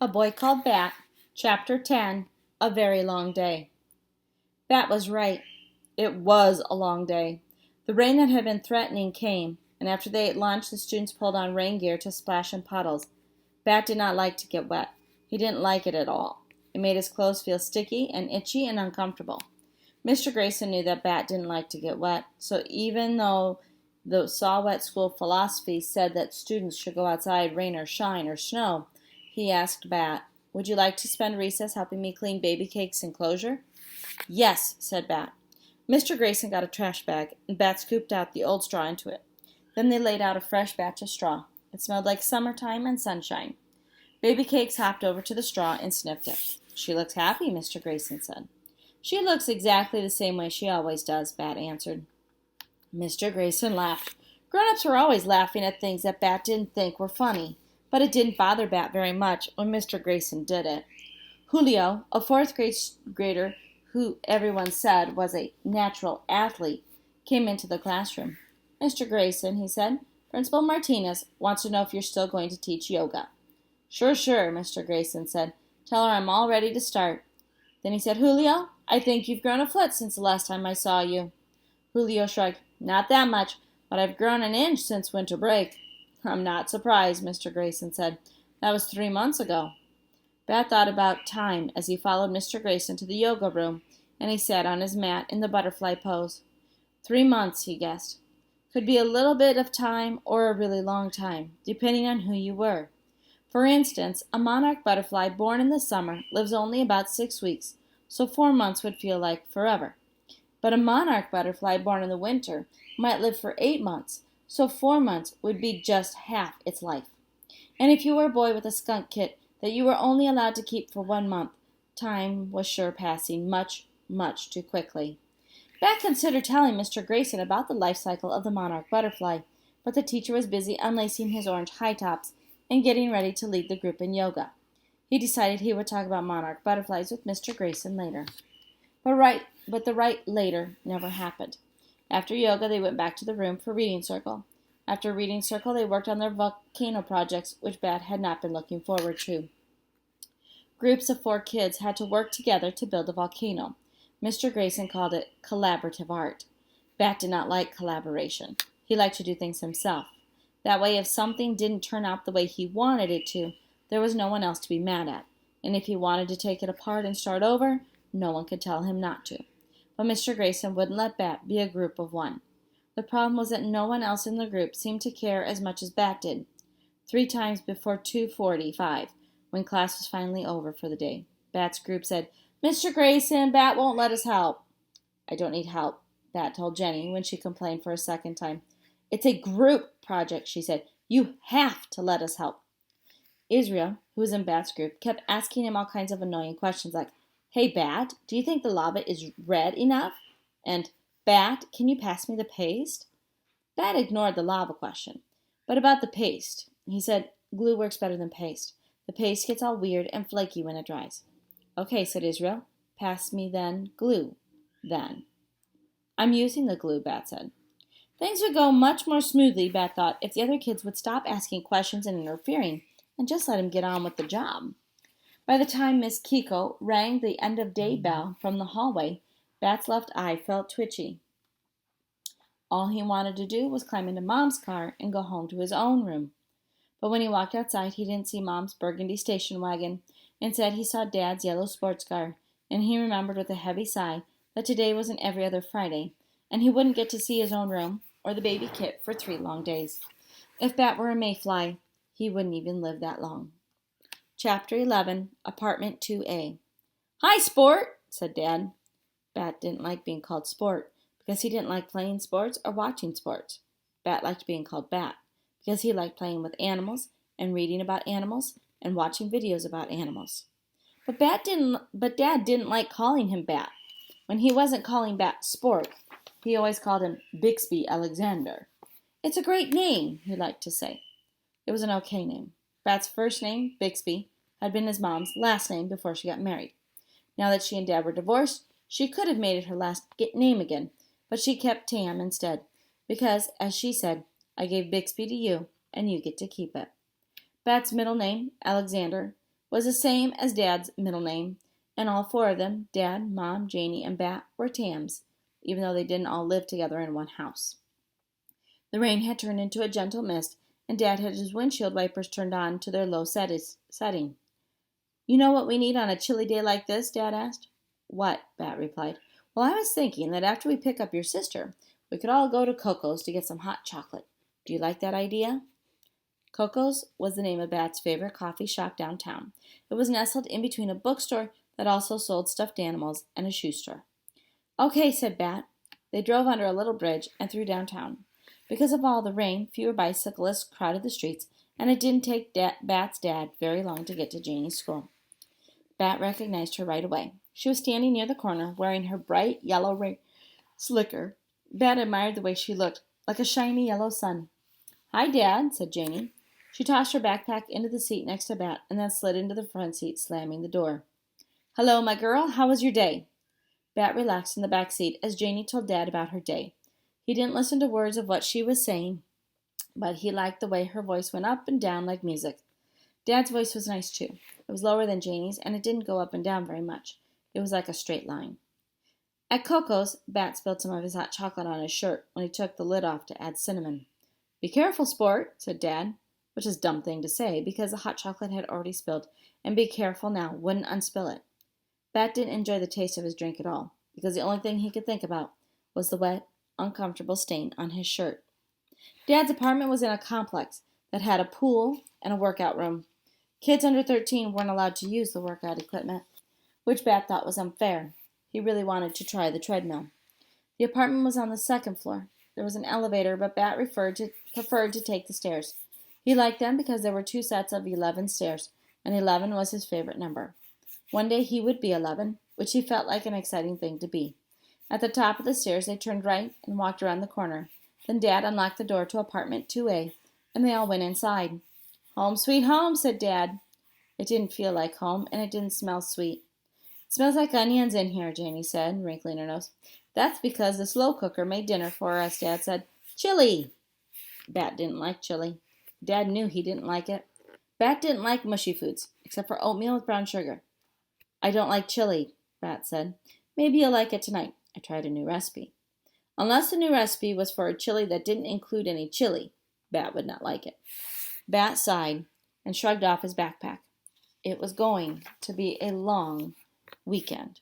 A Boy Called Bat, Chapter 10, A Very Long Day. Bat was right. It was a long day. The rain that had been threatening came, and after they ate lunch, the students pulled on rain gear to splash in puddles. Bat did not like to get wet. He didn't like it at all. It made his clothes feel sticky and itchy and uncomfortable. Mr. Grayson knew that Bat didn't like to get wet, so even though the Saw Wet School philosophy said that students should go outside rain or shine or snow, he asked Bat, "Would you like to spend recess helping me clean Baby Cake's enclosure?" "Yes," said Bat. Mr. Grayson got a trash bag, and Bat scooped out the old straw into it. Then they laid out a fresh batch of straw. It smelled like summertime and sunshine. Baby Cakes hopped over to the straw and sniffed it. "She looks happy," Mr. Grayson said. "She looks exactly the same way she always does," Bat answered. Mr. Grayson laughed. Grown-ups were always laughing at things that Bat didn't think were funny, but it didn't bother Bat very much when Mr. Grayson did it. Julio, a fourth-grade grader who everyone said was a natural athlete, came into the classroom. "Mr. Grayson," he said, "Principal Martinez wants to know if you're still going to teach yoga." Sure, Mr. Grayson said. "Tell her I'm all ready to start." Then he said, "Julio, I think you've grown a foot since the last time I saw you." Julio shrugged. "Not that much, but I've grown an inch since winter break." "I'm not surprised," Mr. Grayson said. "That was 3 months ago." Bat thought about time as he followed Mr. Grayson to the yoga room, and he sat on his mat in the butterfly pose. 3 months, he guessed. Could be a little bit of time or a really long time, depending on who you were. For instance, a monarch butterfly born in the summer lives only about 6 weeks, so 4 months would feel like forever. But a monarch butterfly born in the winter might live for 8 months, so 4 months would be just half its life. And if you were a boy with a skunk kit that you were only allowed to keep for 1 month, time was sure passing much, much too quickly. Bat considered telling Mr. Grayson about the life cycle of the monarch butterfly, but the teacher was busy unlacing his orange high tops and getting ready to lead the group in yoga. He decided he would talk about monarch butterflies with Mr. Grayson later. But the right later never happened. After yoga, they went back to the room for reading circle. After reading circle, they worked on their volcano projects, which Bat had not been looking forward to. Groups of 4 kids had to work together to build a volcano. Mr. Grayson called it collaborative art. Bat did not like collaboration. He liked to do things himself. That way, if something didn't turn out the way he wanted it to, there was no one else to be mad at. And if he wanted to take it apart and start over, no one could tell him not to. But Mr. Grayson wouldn't let Bat be a group of 1. The problem was that no one else in the group seemed to care as much as Bat did. 3 times before 2:45, when class was finally over for the day, Bat's group said, "Mr. Grayson, Bat won't let us help." "I don't need help," Bat told Jenny when she complained for a second time. "It's a group project," she said. "You have to let us help." Israel, who was in Bat's group, kept asking him all kinds of annoying questions like, "Hey, Bat, do you think the lava is red enough?" And, "Bat, can you pass me the paste?" Bat ignored the lava question. But about the paste, he said, "Glue works better than paste. The paste gets all weird and flaky when it dries." "Okay," said Israel. "Pass me then glue, then." "I'm using the glue," Bat said. Things would go much more smoothly, Bat thought, if the other kids would stop asking questions and interfering and just let him get on with the job. By the time Miss Kiko rang the end-of-day bell from the hallway, Bat's left eye felt twitchy. All he wanted to do was climb into Mom's car and go home to his own room. But when he walked outside, he didn't see Mom's burgundy station wagon. Instead, he saw Dad's yellow sports car, and he remembered with a heavy sigh that today wasn't every other Friday, and he wouldn't get to see his own room or the baby kit for 3 long days. If Bat were a mayfly, he wouldn't even live that long. Chapter 11, Apartment 2A. "Hi, Sport," said Dad. Bat didn't like being called Sport because he didn't like playing sports or watching sports. Bat liked being called Bat because he liked playing with animals and reading about animals and watching videos about animals. But Dad didn't like calling him Bat. When he wasn't calling Bat Sport, he always called him Bixby Alexander. "It's a great name," he liked to say. It was an okay name. Bat's first name, Bixby, had been his mom's last name before she got married. Now that she and Dad were divorced, she could have made it her last name again, but she kept Tam instead, because, as she said, "I gave Bixby to you, and you get to keep it." Bat's middle name, Alexander, was the same as Dad's middle name, and all four of them, Dad, Mom, Janie, and Bat, were Tams, even though they didn't all live together in one house. The rain had turned into a gentle mist, and Dad had his windshield wipers turned on to their low setting. You know what we need on a chilly day like this? Dad asked. What? Bat replied. Well, I was thinking that after we pick up your sister, we could all go to Coco's to get some hot chocolate. Do you like that idea? Coco's was the name of Bat's favorite coffee shop downtown. It was nestled in between a bookstore that also sold stuffed animals and a shoe store. Okay, said Bat. They drove under a little bridge and through downtown. Because of all the rain, fewer bicyclists crowded the streets, and it didn't take Bat's dad very long to get to Janie's school. Bat recognized her right away. She was standing near the corner, wearing her bright yellow slicker. Bat admired the way she looked, like a shiny yellow sun. Hi, Dad, said Janie. She tossed her backpack into the seat next to Bat and then slid into the front seat, slamming the door. Hello, my girl. How was your day? Bat relaxed in the back seat as Janie told Dad about her day. He didn't listen to words of what she was saying, but he liked the way her voice went up and down like music. Dad's voice was nice, too. It was lower than Janie's, and it didn't go up and down very much. It was like a straight line. At Coco's, Bat spilled some of his hot chocolate on his shirt when he took the lid off to add cinnamon. Be careful, sport, said Dad, which is a dumb thing to say because the hot chocolate had already spilled, and be careful now wouldn't unspill it. Bat didn't enjoy the taste of his drink at all, because the only thing he could think about was the wet, uncomfortable stain on his shirt. Dad's apartment was in a complex that had a pool and a workout room. Kids under 13 weren't allowed to use the workout equipment, which Bat thought was unfair. He really wanted to try the treadmill. The apartment was on the second floor. There was an elevator, but Bat preferred to take the stairs. He liked them because there were 2 sets of 11 stairs, and 11 was his favorite number. One day he would be 11, which he felt like an exciting thing to be. At the top of the stairs, they turned right and walked around the corner. Then Dad unlocked the door to apartment 2A, and they all went inside. Home sweet home, said Dad. It didn't feel like home, and it didn't smell sweet. It smells like onions in here, Janie said, wrinkling her nose. That's because the slow cooker made dinner for us, Dad said. Chili! Bat didn't like chili. Dad knew he didn't like it. Bat didn't like mushy foods, except for oatmeal with brown sugar. I don't like chili, Bat said. Maybe you'll like it tonight. I tried a new recipe. Unless the new recipe was for a chili that didn't include any chili, Bat would not like it. Bat sighed and shrugged off his backpack. It was going to be a long weekend.